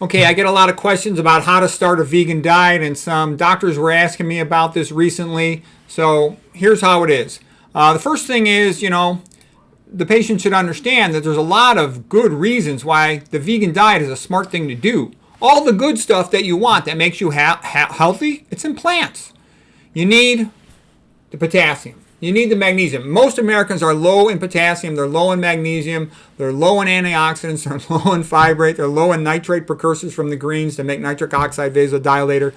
Okay, I get a lot of questions about how to start a vegan diet, and some doctors were asking me about this recently. So here's how it is. The first thing is, the patient should understand that there's a lot of good reasons why the vegan diet is a smart thing to do. All the good stuff that you want that makes you healthy, it's in plants. You need the potassium. You need the magnesium. Most Americans are low in potassium, they're low in magnesium, they're low in antioxidants, they're low in fibrate, they're low in nitrate precursors from the greens to make nitric oxide vasodilator,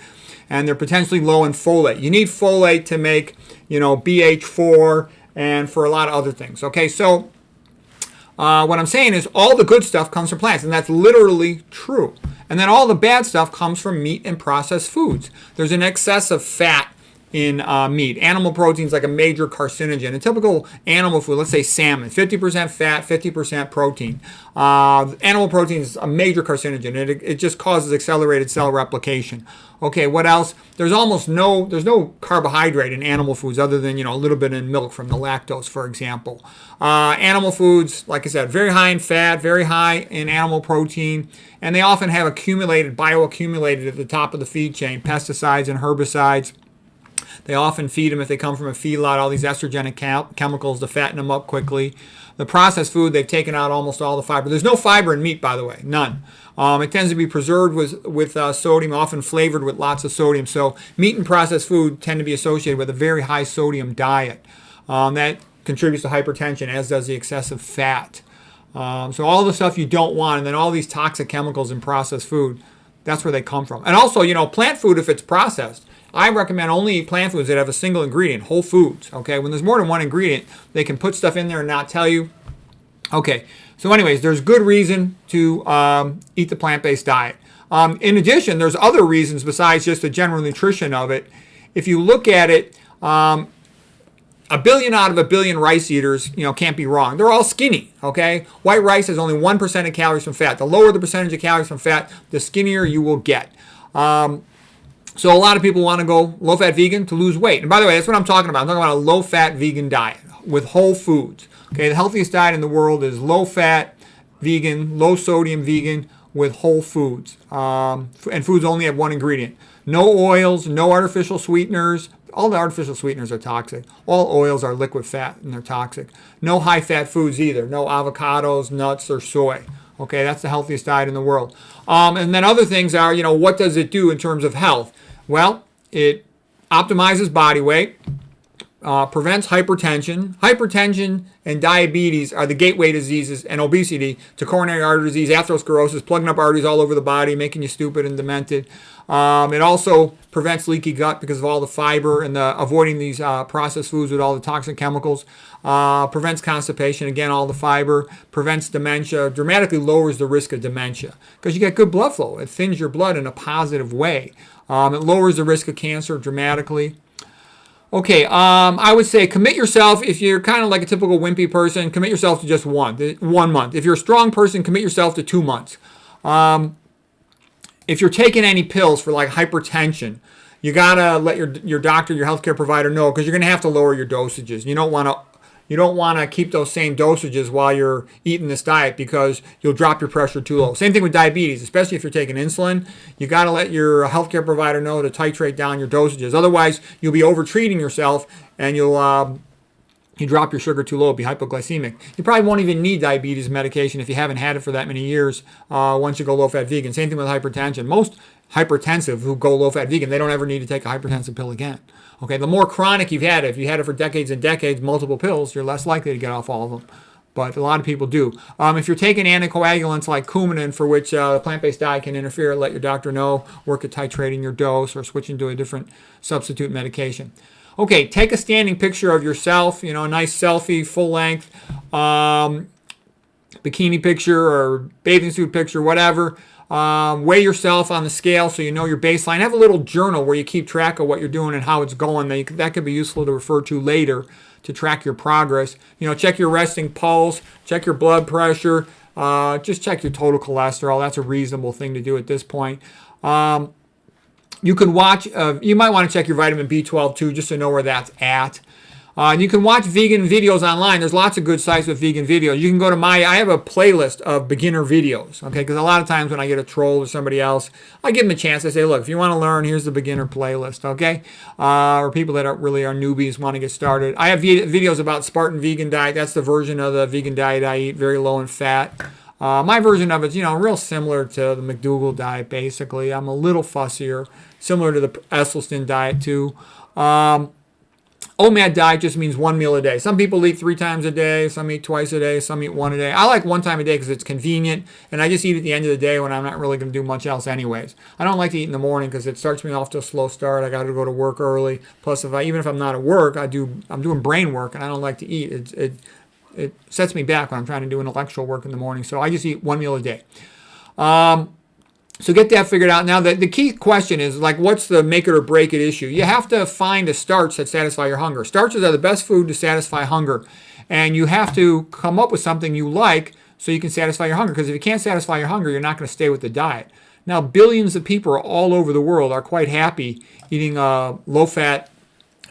and they're potentially low in folate. You need folate to make, BH4 and for a lot of other things. Okay, so what I'm saying is all the good stuff comes from plants, and that's literally true. And then all the bad stuff comes from meat and processed foods. There's an excess of fat in meat. Animal protein is like a major carcinogen. A typical animal food, let's say salmon, 50% fat, 50% protein. Animal protein is a major carcinogen. It just causes accelerated cell replication. Okay, what else? There's no carbohydrate in animal foods other than, a little bit in milk from the lactose, for example. Animal foods, like I said, very high in fat, very high in animal protein, and they often have bioaccumulated at the top of the feed chain, pesticides and herbicides. They often feed them, if they come from a feedlot, all these estrogenic chemicals to fatten them up quickly. The processed food, they've taken out almost all the fiber. There's no fiber in meat, by the way, none. It tends to be preserved with sodium, often flavored with lots of sodium. So meat and processed food tend to be associated with a very high sodium diet. That contributes to hypertension, as does the excessive fat. So all the stuff you don't want, and then all these toxic chemicals in processed food, that's where they come from. And also, plant food, if it's processed, I recommend only eat plant foods that have a single ingredient, whole foods. Okay, when there's more than one ingredient, they can put stuff in there and not tell you. Okay, so anyways, there's good reason to eat the plant-based diet. In addition, there's other reasons besides just the general nutrition of it. If you look at it, a billion out of a billion rice eaters, can't be wrong. They're all skinny, okay? White rice has only 1% of calories from fat. The lower the percentage of calories from fat, the skinnier you will get. So a lot of people want to go low-fat vegan to lose weight. And by the way, that's what I'm talking about. I'm talking about a low-fat vegan diet with whole foods. Okay, the healthiest diet in the world is low-fat vegan, low-sodium vegan with whole foods. And foods only have one ingredient. No oils, no artificial sweeteners. All the artificial sweeteners are toxic. All oils are liquid fat, and they're toxic. No high-fat foods either. No avocados, nuts, or soy. Okay, that's the healthiest diet in the world. And then other things are, what does it do in terms of health? Well, it optimizes body weight, prevents hypertension. Hypertension and diabetes are the gateway diseases, and obesity to coronary artery disease, atherosclerosis, plugging up arteries all over the body, making you stupid and demented. It also prevents leaky gut because of all the fiber and avoiding these processed foods with all the toxic chemicals. Prevents constipation, again, all the fiber. Prevents dementia, dramatically lowers the risk of dementia because you get good blood flow. It thins your blood in a positive way. It lowers the risk of cancer dramatically. Okay, I would say commit yourself. If you're kind of like a typical wimpy person, commit yourself to just 1 month. If you're a strong person, commit yourself to 2 months. If you're taking any pills for like hypertension, you gotta let your doctor, your healthcare provider know, because you're gonna have to lower your dosages. You don't want to keep those same dosages while you're eating this diet because you'll drop your pressure too low. Same thing with diabetes, especially if you're taking insulin. You got to let your healthcare provider know to titrate down your dosages. Otherwise, you'll be over-treating yourself and you drop your sugar too low, be hypoglycemic. You probably won't even need diabetes medication if you haven't had it for that many years once you go low-fat vegan. Same thing with hypertension. Most hypertensive who go low-fat vegan, they don't ever need to take a hypertensive pill again. Okay, the more chronic you've had it, if you had it for decades and decades, multiple pills, you're less likely to get off all of them. But a lot of people do. If you're taking anticoagulants like Coumadin, for which a plant-based diet can interfere, let your doctor know. Work at titrating your dose or switching to a different substitute medication. Okay, take a standing picture of yourself, a nice selfie, full length, bikini picture or bathing suit picture, whatever. Weigh yourself on the scale so you know your baseline. Have a little journal where you keep track of what you're doing and how it's going. That could be useful to refer to later to track your progress. Check your resting pulse, check your blood pressure, just check your total cholesterol. That's a reasonable thing to do at this point. You can watch, you might want to check your vitamin B12 too, just to know where that's at. You can watch vegan videos online. There's lots of good sites with vegan videos. You can go to I have a playlist of beginner videos, okay? Because a lot of times when I get a troll or somebody else, I give them a chance. I say, look, if you want to learn, here's the beginner playlist, okay? Or people that really are newbies want to get started. I have videos about Spartan vegan diet. That's the version of the vegan diet I eat, very low in fat. My version of it's, real similar to the McDougall diet, basically. I'm a little fussier, similar to the Esselstyn diet, too. OMAD diet just means one meal a day. Some people eat 3 times a day, some eat twice a day, some eat 1 a day. I like 1 time a day because it's convenient, and I just eat at the end of the day when I'm not really going to do much else anyways. I don't like to eat in the morning because it starts me off to a slow start. I got to go to work early. Plus, even if I'm not at work, I'm doing brain work, and I don't like to eat. It sets me back when I'm trying to do intellectual work in the morning. So I just eat 1 meal a day. So get that figured out. Now, the key question is, what's the make it or break it issue? You have to find a starch that satisfies your hunger. Starches are the best food to satisfy hunger. And you have to come up with something you like so you can satisfy your hunger. Because if you can't satisfy your hunger, you're not going to stay with the diet. Now, billions of people all over the world are quite happy eating a low-fat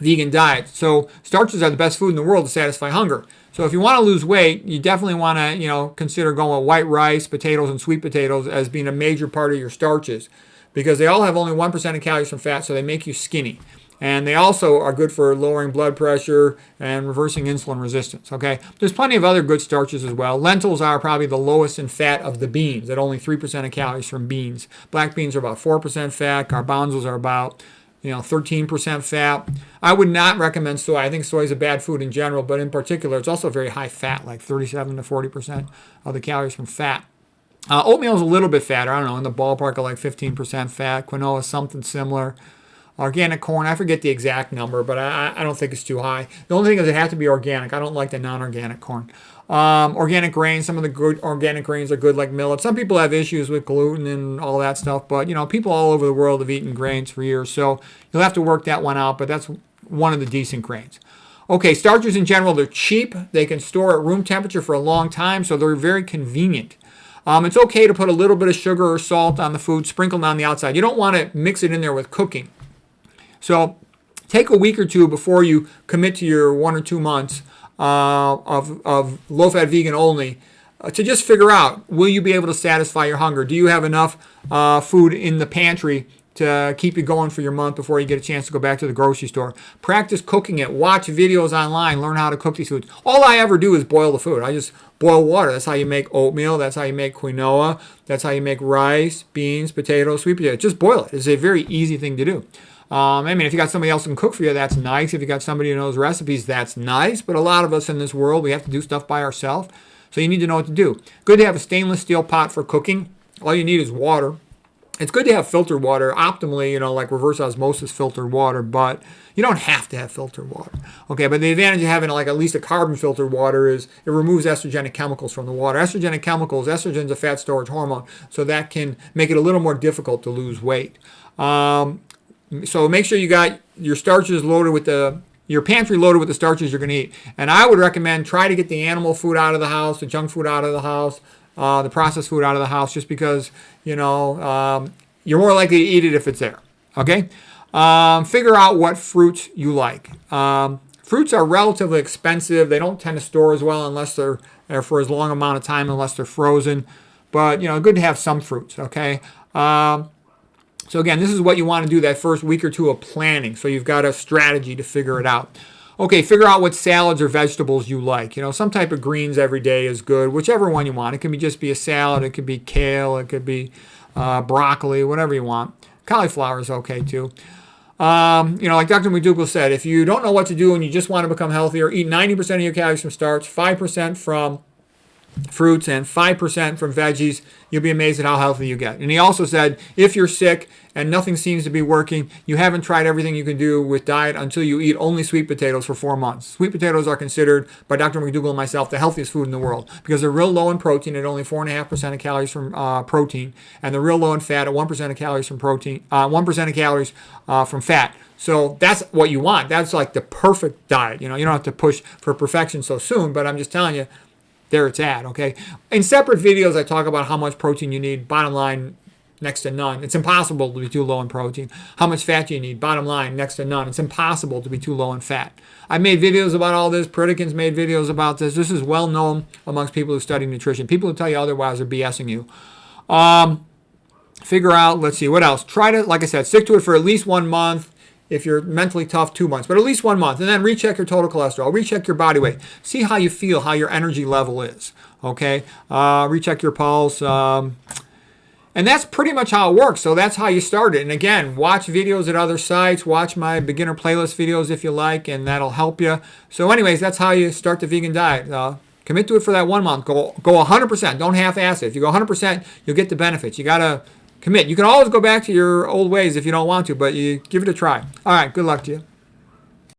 vegan diet. So starches are the best food in the world to satisfy hunger. So if you want to lose weight, you definitely want to, consider going with white rice, potatoes, and sweet potatoes as being a major part of your starches, because they all have only 1% of calories from fat, so they make you skinny. And they also are good for lowering blood pressure and reversing insulin resistance, okay? There's plenty of other good starches as well. Lentils are probably the lowest in fat of the beans, at only 3% of calories from beans. Black beans are about 4% fat. Garbanzos are about 13% fat. I would not recommend soy. I think soy is a bad food in general, but in particular, it's also very high fat, like 37 to 40% of the calories from fat. Oatmeal is a little bit fatter. I don't know, in the ballpark of like 15% fat. Quinoa is something similar. Organic corn, I forget the exact number, but I don't think it's too high. The only thing is it has to be organic. I don't like the non-organic corn. Organic grains, some of the good organic grains are good, like millet. Some people have issues with gluten and all that stuff, but people all over the world have eaten grains for years, so you'll have to work that one out, but that's one of the decent grains. Okay, starches in general, they're cheap. They can store at room temperature for a long time, so they're very convenient. It's okay to put a little bit of sugar or salt on the food, sprinkled on the outside. You don't want to mix it in there with cooking. So take a week or two before you commit to your 1 or 2 months of low-fat vegan only to just figure out, will you be able to satisfy your hunger? Do you have enough food in the pantry to keep you going for your month before you get a chance to go back to the grocery store? Practice cooking it. Watch videos online. Learn how to cook these foods. All I ever do is boil the food. I just boil water. That's how you make oatmeal. That's how you make quinoa. That's how you make rice, beans, potatoes, sweet potatoes. Just boil it. It's a very easy thing to do. If you got somebody else who can cook for you, that's nice. If you got somebody who knows recipes, that's nice. But a lot of us in this world, we have to do stuff by ourselves. So you need to know what to do. Good to have a stainless steel pot for cooking. All you need is water. It's good to have filtered water, optimally, like reverse osmosis filtered water, but you don't have to have filtered water. Okay, but the advantage of having at least a carbon filtered water is it removes estrogenic chemicals from the water. Estrogen is a fat storage hormone, so that can make it a little more difficult to lose weight. So make sure you got your starches loaded with your pantry loaded with the starches you're going to eat. And I would recommend try to get the animal food out of the house, the junk food out of the house, the processed food out of the house, just because, you're more likely to eat it if it's there. Okay? Figure out what fruits you like. Fruits are relatively expensive. They don't tend to store as well unless they're for as long amount of time, unless they're frozen. But, good to have some fruits, okay? So again, this is what you want to do that first week or two of planning. So you've got a strategy to figure it out. Okay, figure out what salads or vegetables you like. Some type of greens every day is good, whichever one you want. It can just be a salad. It could be kale. It could be broccoli, whatever you want. Cauliflower is okay too. Like Dr. McDougall said, if you don't know what to do and you just want to become healthier, eat 90% of your calories from starch, 5% from fruits, and 5% from veggies. You'll be amazed at how healthy you get. And he also said, if you're sick and nothing seems to be working, you haven't tried everything you can do with diet until you eat only sweet potatoes for 4 months. Sweet potatoes are considered, by Dr. McDougall and myself, the healthiest food in the world because they're real low in protein at only 4.5% of calories from protein, and they're real low in fat at 1% of calories from protein, 1% of calories from fat. So that's what you want. That's like the perfect diet. You don't have to push for perfection so soon, but I'm just telling you, there it's at, okay? In separate videos, I talk about how much protein you need. Bottom line, Next to none. It's impossible to be too low in protein. How much fat do you need? Bottom line, next to none. It's impossible to be too low in fat. I made videos about all this. Pritikin's made videos about this. This is well known amongst people who study nutrition. People who tell you otherwise are BSing you. Figure out, let's see, what else? Try to, like I said, stick to it for at least 1 month. If you're mentally tough, 2 months, but at least 1 month. And then recheck your total cholesterol, recheck your body weight. See how you feel, how your energy level is, okay? Recheck your pulse. And that's pretty much how it works. So that's how you start it. And again, watch videos at other sites. Watch my beginner playlist videos if you like, and that'll help you. So anyways, that's how you start the vegan diet. Commit to it for that 1 month. Go 100%. Don't half-ass it. If you go 100%, you'll get the benefits. You got to commit. You can always go back to your old ways if you don't want to, but you give it a try. All right, good luck to you.